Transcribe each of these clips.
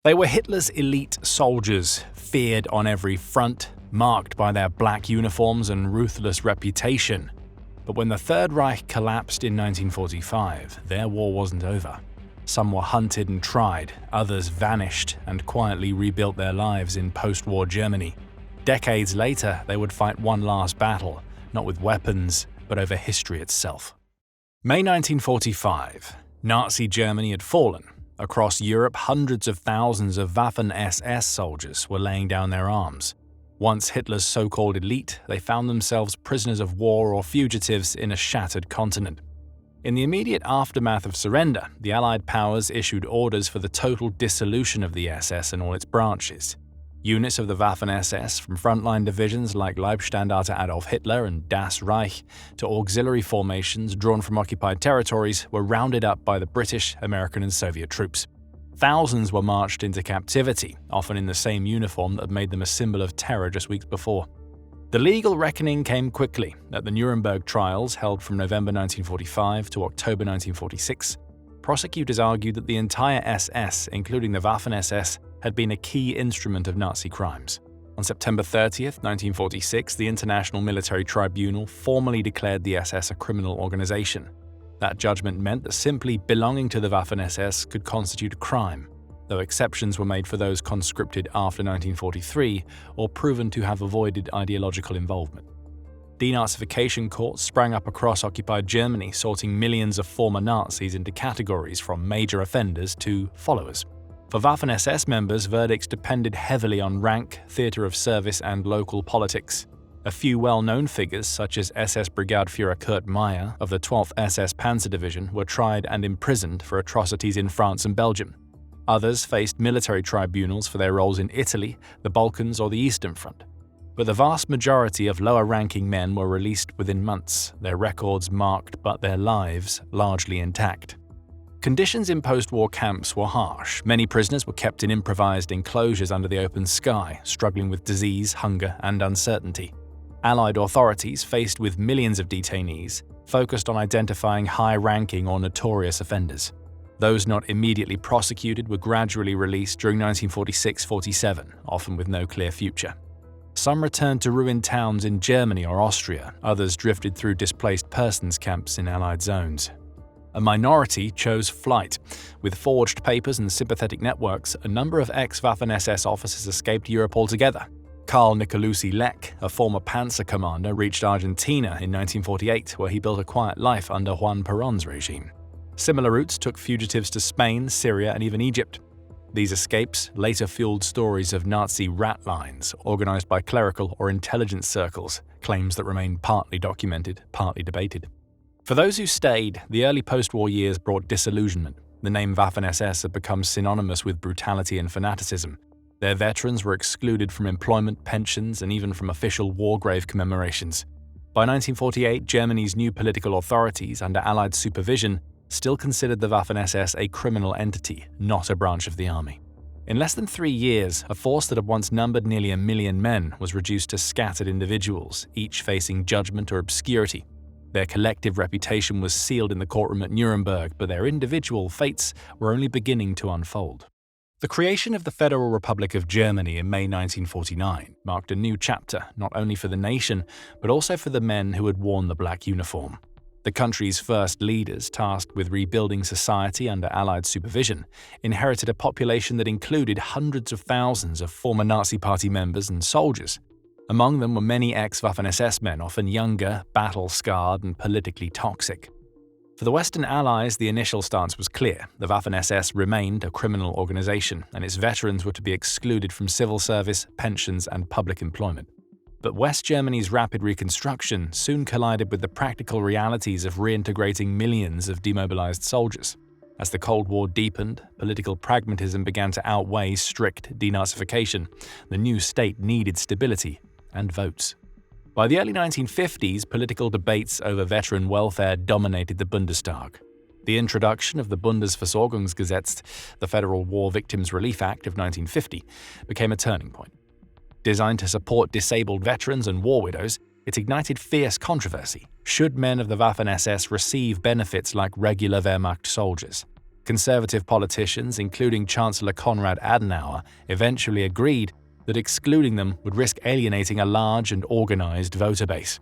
They were Hitler's elite soldiers, feared on every front, marked by their black uniforms and ruthless reputation. But when the Third Reich collapsed in 1945, their war wasn't over. Some were hunted and tried, others vanished and quietly rebuilt their lives in post-war Germany. Decades later, they would fight one last battle, not with weapons, but over history itself. May 1945. Nazi Germany had fallen. Across Europe, hundreds of thousands of Waffen-SS soldiers were laying down their arms. Once Hitler's so-called elite, they found themselves prisoners of war or fugitives in a shattered continent. In the immediate aftermath of surrender, the Allied powers issued orders for the total dissolution of the SS and all its branches. Units of the Waffen-SS, from frontline divisions like Leibstandarte Adolf Hitler and Das Reich to auxiliary formations drawn from occupied territories, were rounded up by the British, American and Soviet troops. Thousands were marched into captivity, often in the same uniform that had made them a symbol of terror just weeks before. The legal reckoning came quickly. At the Nuremberg trials, held from November 1945 to October 1946, prosecutors argued that the entire SS, including the Waffen-SS, had been a key instrument of Nazi crimes. On September 30, 1946, the International Military Tribunal formally declared the SS a criminal organization. That judgment meant that simply belonging to the Waffen-SS could constitute a crime, though exceptions were made for those conscripted after 1943 or proven to have avoided ideological involvement. Denazification courts sprang up across occupied Germany, sorting millions of former Nazis into categories from major offenders to followers. For Waffen-SS members, verdicts depended heavily on rank, theatre of service, and local politics. A few well-known figures, such as SS Brigadeführer Kurt Meyer of the 12th SS Panzer Division, were tried and imprisoned for atrocities in France and Belgium. Others faced military tribunals for their roles in Italy, the Balkans, or the Eastern Front. But the vast majority of lower-ranking men were released within months, their records marked but their lives largely intact. Conditions in post-war camps were harsh. Many prisoners were kept in improvised enclosures under the open sky, struggling with disease, hunger, and uncertainty. Allied authorities, faced with millions of detainees, focused on identifying high-ranking or notorious offenders. Those not immediately prosecuted were gradually released during 1946-47, often with no clear future. Some returned to ruined towns in Germany or Austria, others drifted through displaced persons camps in Allied zones. A minority chose flight. With forged papers and sympathetic networks, a number of ex-Waffen-SS officers escaped Europe altogether. Karl Nicolucci Leck, a former Panzer commander, reached Argentina in 1948, where he built a quiet life under Juan Perón's regime. Similar routes took fugitives to Spain, Syria, and even Egypt. These escapes later fueled stories of Nazi rat lines, organized by clerical or intelligence circles, claims that remain partly documented, partly debated. For those who stayed, the early post-war years brought disillusionment. The name Waffen-SS had become synonymous with brutality and fanaticism. Their veterans were excluded from employment, pensions, and even from official war grave commemorations. By 1948, Germany's new political authorities, under Allied supervision, still considered the Waffen-SS a criminal entity, not a branch of the army. In less than 3 years, a force that had once numbered nearly 1 million men was reduced to scattered individuals, each facing judgment or obscurity. Their collective reputation was sealed in the courtroom at Nuremberg, but their individual fates were only beginning to unfold. The creation of the Federal Republic of Germany in May 1949 marked a new chapter, not only for the nation, but also for the men who had worn the black uniform. The country's first leaders, tasked with rebuilding society under Allied supervision, inherited a population that included hundreds of thousands of former Nazi Party members and soldiers. Among them were many ex-Waffen-SS men, often younger, battle-scarred, and politically toxic. For the Western Allies, the initial stance was clear. The Waffen-SS remained a criminal organization, and its veterans were to be excluded from civil service, pensions, and public employment. But West Germany's rapid reconstruction soon collided with the practical realities of reintegrating millions of demobilized soldiers. As the Cold War deepened, political pragmatism began to outweigh strict denazification. The new state needed stability and votes. By the early 1950s, political debates over veteran welfare dominated the Bundestag. The introduction of the Bundesversorgungsgesetz, the Federal War Victims Relief Act of 1950, became a turning point. Designed to support disabled veterans and war widows, it ignited fierce controversy. Should men of the Waffen-SS receive benefits like regular Wehrmacht soldiers? Conservative politicians, including Chancellor Konrad Adenauer, eventually agreed that excluding them would risk alienating a large and organized voter base.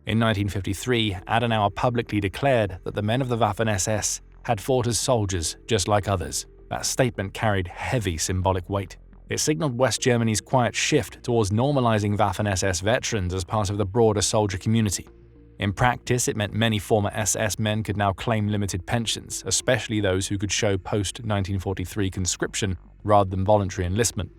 In 1953, Adenauer publicly declared that the men of the Waffen-SS had fought as soldiers just like others. That statement carried heavy symbolic weight. It signaled West Germany's quiet shift towards normalizing Waffen-SS veterans as part of the broader soldier community. In practice, it meant many former SS men could now claim limited pensions, especially those who could show post-1943 conscription rather than voluntary enlistment.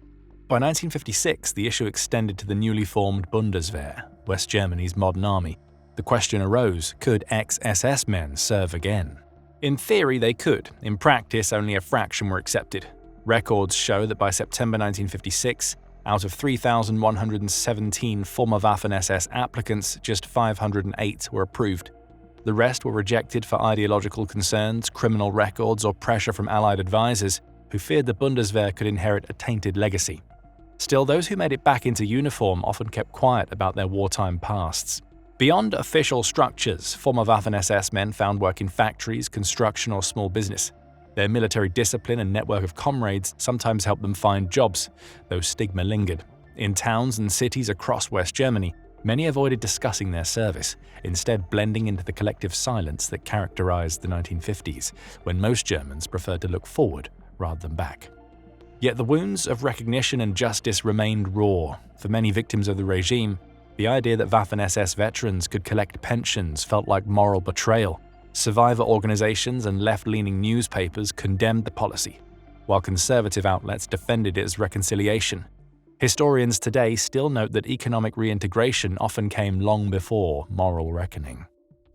By 1956, the issue extended to the newly formed Bundeswehr, West Germany's modern army. The question arose, could ex-SS men serve again? In theory, they could. In practice, only a fraction were accepted. Records show that by September 1956, out of 3,117 former Waffen-SS applicants, just 508 were approved. The rest were rejected for ideological concerns, criminal records, or pressure from Allied advisors who feared the Bundeswehr could inherit a tainted legacy. Still, those who made it back into uniform often kept quiet about their wartime pasts. Beyond official structures, former Waffen-SS men found work in factories, construction, or small business. Their military discipline and network of comrades sometimes helped them find jobs, though stigma lingered. In towns and cities across West Germany, many avoided discussing their service, instead blending into the collective silence that characterized the 1950s, when most Germans preferred to look forward rather than back. Yet the wounds of recognition and justice remained raw. For many victims of the regime, the idea that Waffen-SS veterans could collect pensions felt like moral betrayal. Survivor organizations and left-leaning newspapers condemned the policy, while conservative outlets defended it as reconciliation. Historians today still note that economic reintegration often came long before moral reckoning.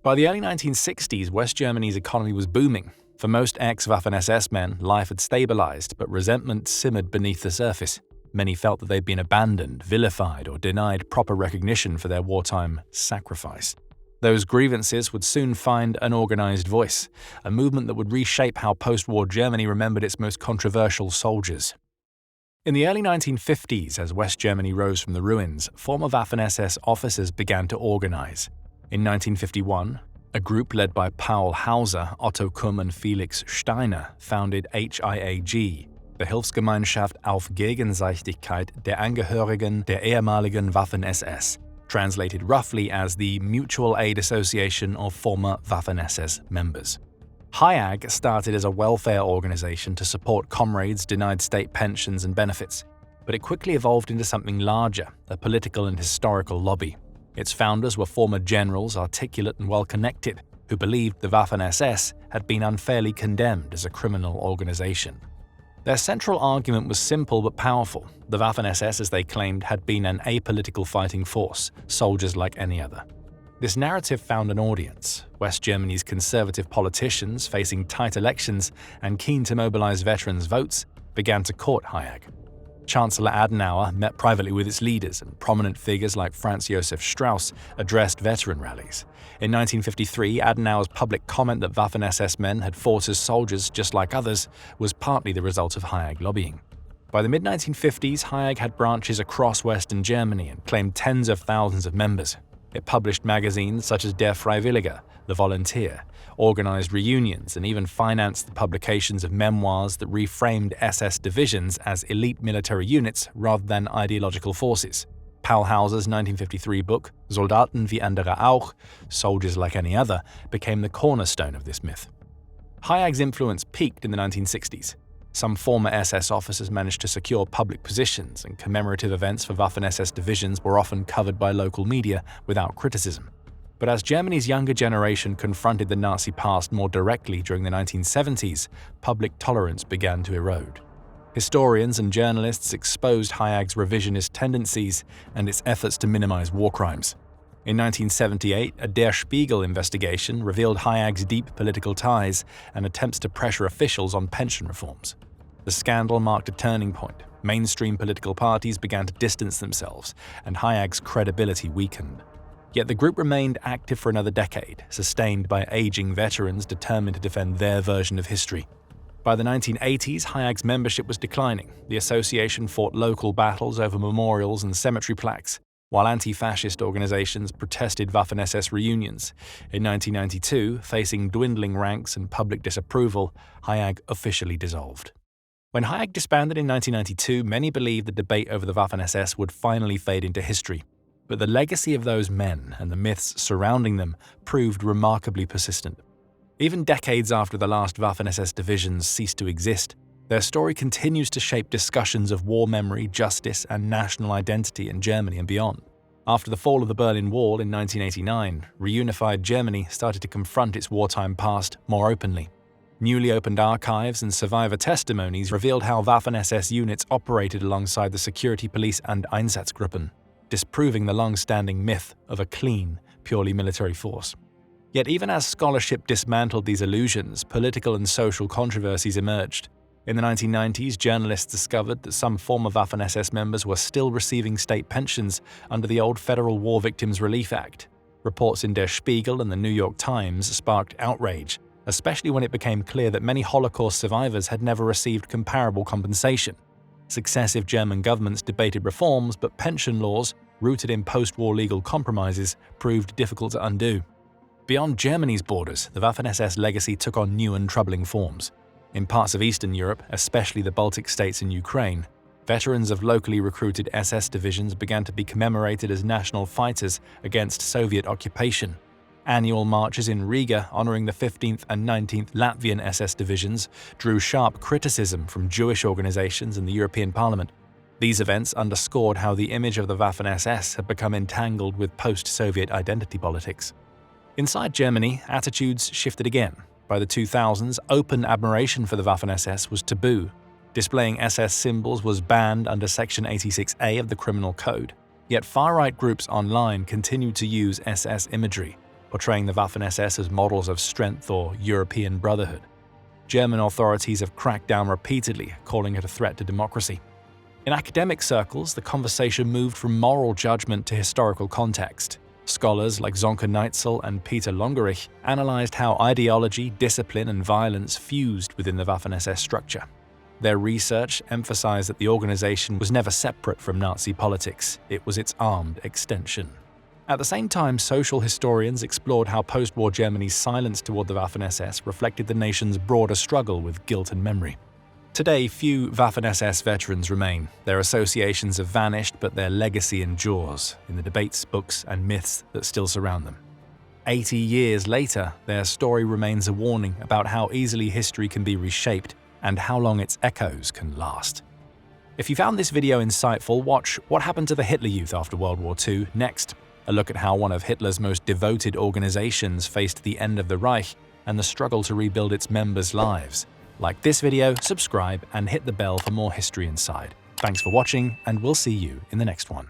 By the early 1960s, West Germany's economy was booming. For most ex-Waffen-SS men, life had stabilized, but resentment simmered beneath the surface. Many felt that they'd been abandoned, vilified, or denied proper recognition for their wartime sacrifice. Those grievances would soon find an organized voice, a movement that would reshape how post-war Germany remembered its most controversial soldiers. In the early 1950s, as West Germany rose from the ruins, former Waffen-SS officers began to organize. In 1951, a group led by Paul Hauser, Otto Kumm, and Felix Steiner founded HIAG, the Hilfsgemeinschaft auf Gegenseitigkeit der Angehörigen der ehemaligen Waffen-SS, translated roughly as the Mutual Aid Association of former Waffen-SS members. HIAG started as a welfare organization to support comrades denied state pensions and benefits, but it quickly evolved into something larger, a political and historical lobby. Its founders were former generals, articulate and well-connected, who believed the Waffen-SS had been unfairly condemned as a criminal organization. Their central argument was simple but powerful. The Waffen-SS, as they claimed, had been an apolitical fighting force, soldiers like any other. This narrative found an audience. West Germany's conservative politicians, facing tight elections and keen to mobilize veterans' votes, began to court HIAG. Chancellor Adenauer met privately with its leaders, and prominent figures like Franz Josef Strauss addressed veteran rallies. In 1953, Adenauer's public comment that Waffen-SS men had fought as soldiers just like others was partly the result of HIAG lobbying. By the mid-1950s, HIAG had branches across Western Germany and claimed tens of thousands of members. It published magazines such as Der Freiwillige, The Volunteer, organized reunions, and even financed the publications of memoirs that reframed SS divisions as elite military units rather than ideological forces. Paul Hauser's 1953 book, Soldaten wie andere auch, Soldiers Like Any Other, became the cornerstone of this myth. HIAG's influence peaked in the 1960s. Some former SS officers managed to secure public positions, and commemorative events for Waffen-SS divisions were often covered by local media without criticism. But as Germany's younger generation confronted the Nazi past more directly during the 1970s, public tolerance began to erode. Historians and journalists exposed HIAG's revisionist tendencies and its efforts to minimize war crimes. In 1978, a Der Spiegel investigation revealed HIAG's deep political ties and attempts to pressure officials on pension reforms. The scandal marked a turning point. Mainstream political parties began to distance themselves, and HIAG's credibility weakened. Yet the group remained active for another decade, sustained by aging veterans determined to defend their version of history. By the 1980s, HIAG's membership was declining. The association fought local battles over memorials and cemetery plaques. while anti-fascist organizations protested Waffen-SS reunions. In 1992, facing dwindling ranks and public disapproval, HIAG officially dissolved. When HIAG disbanded in 1992, many believed the debate over the Waffen-SS would finally fade into history. But the legacy of those men and the myths surrounding them proved remarkably persistent. Even decades after the last Waffen-SS divisions ceased to exist, their story continues to shape discussions of war memory, justice, and national identity in Germany and beyond. After the fall of the Berlin Wall in 1989, reunified Germany started to confront its wartime past more openly. Newly opened archives and survivor testimonies revealed how Waffen-SS units operated alongside the security police and Einsatzgruppen, disproving the long-standing myth of a clean, purely military force. Yet even as scholarship dismantled these illusions, political and social controversies emerged. In the 1990s, journalists discovered that some former Waffen-SS members were still receiving state pensions under the old Federal War Victims Relief Act. Reports in Der Spiegel and the New York Times sparked outrage, especially when it became clear that many Holocaust survivors had never received comparable compensation. Successive German governments debated reforms, but pension laws, rooted in post-war legal compromises, proved difficult to undo. Beyond Germany's borders, the Waffen-SS legacy took on new and troubling forms. In parts of Eastern Europe, especially the Baltic states and Ukraine, veterans of locally recruited SS divisions began to be commemorated as national fighters against Soviet occupation. Annual marches in Riga honoring the 15th and 19th Latvian SS divisions drew sharp criticism from Jewish organizations and the European Parliament. These events underscored how the image of the Waffen-SS had become entangled with post-Soviet identity politics. Inside Germany, attitudes shifted again. By the 2000s, open admiration for the Waffen-SS was taboo. Displaying SS symbols was banned under Section 86A of the Criminal Code. Yet far-right groups online continued to use SS imagery, portraying the Waffen-SS as models of strength or European brotherhood. German authorities have cracked down repeatedly, calling it a threat to democracy. In academic circles, the conversation moved from moral judgment to historical context. Scholars like Zonka Neitzel and Peter Longerich analyzed how ideology, discipline, and violence fused within the Waffen-SS structure. Their research emphasized that the organization was never separate from Nazi politics, it was its armed extension. At the same time, social historians explored how post-war Germany's silence toward the Waffen-SS reflected the nation's broader struggle with guilt and memory. Today, few Waffen-SS veterans remain. Their associations have vanished, but their legacy endures in the debates, books, and myths that still surround them. 80 years later, their story remains a warning about how easily history can be reshaped and how long its echoes can last. If you found this video insightful, watch What Happened to the Hitler Youth After World War II next. A look at how one of Hitler's most devoted organizations faced the end of the Reich and the struggle to rebuild its members' lives. Like this video, subscribe, and hit the bell for more history inside. Thanks for watching, and we'll see you in the next one.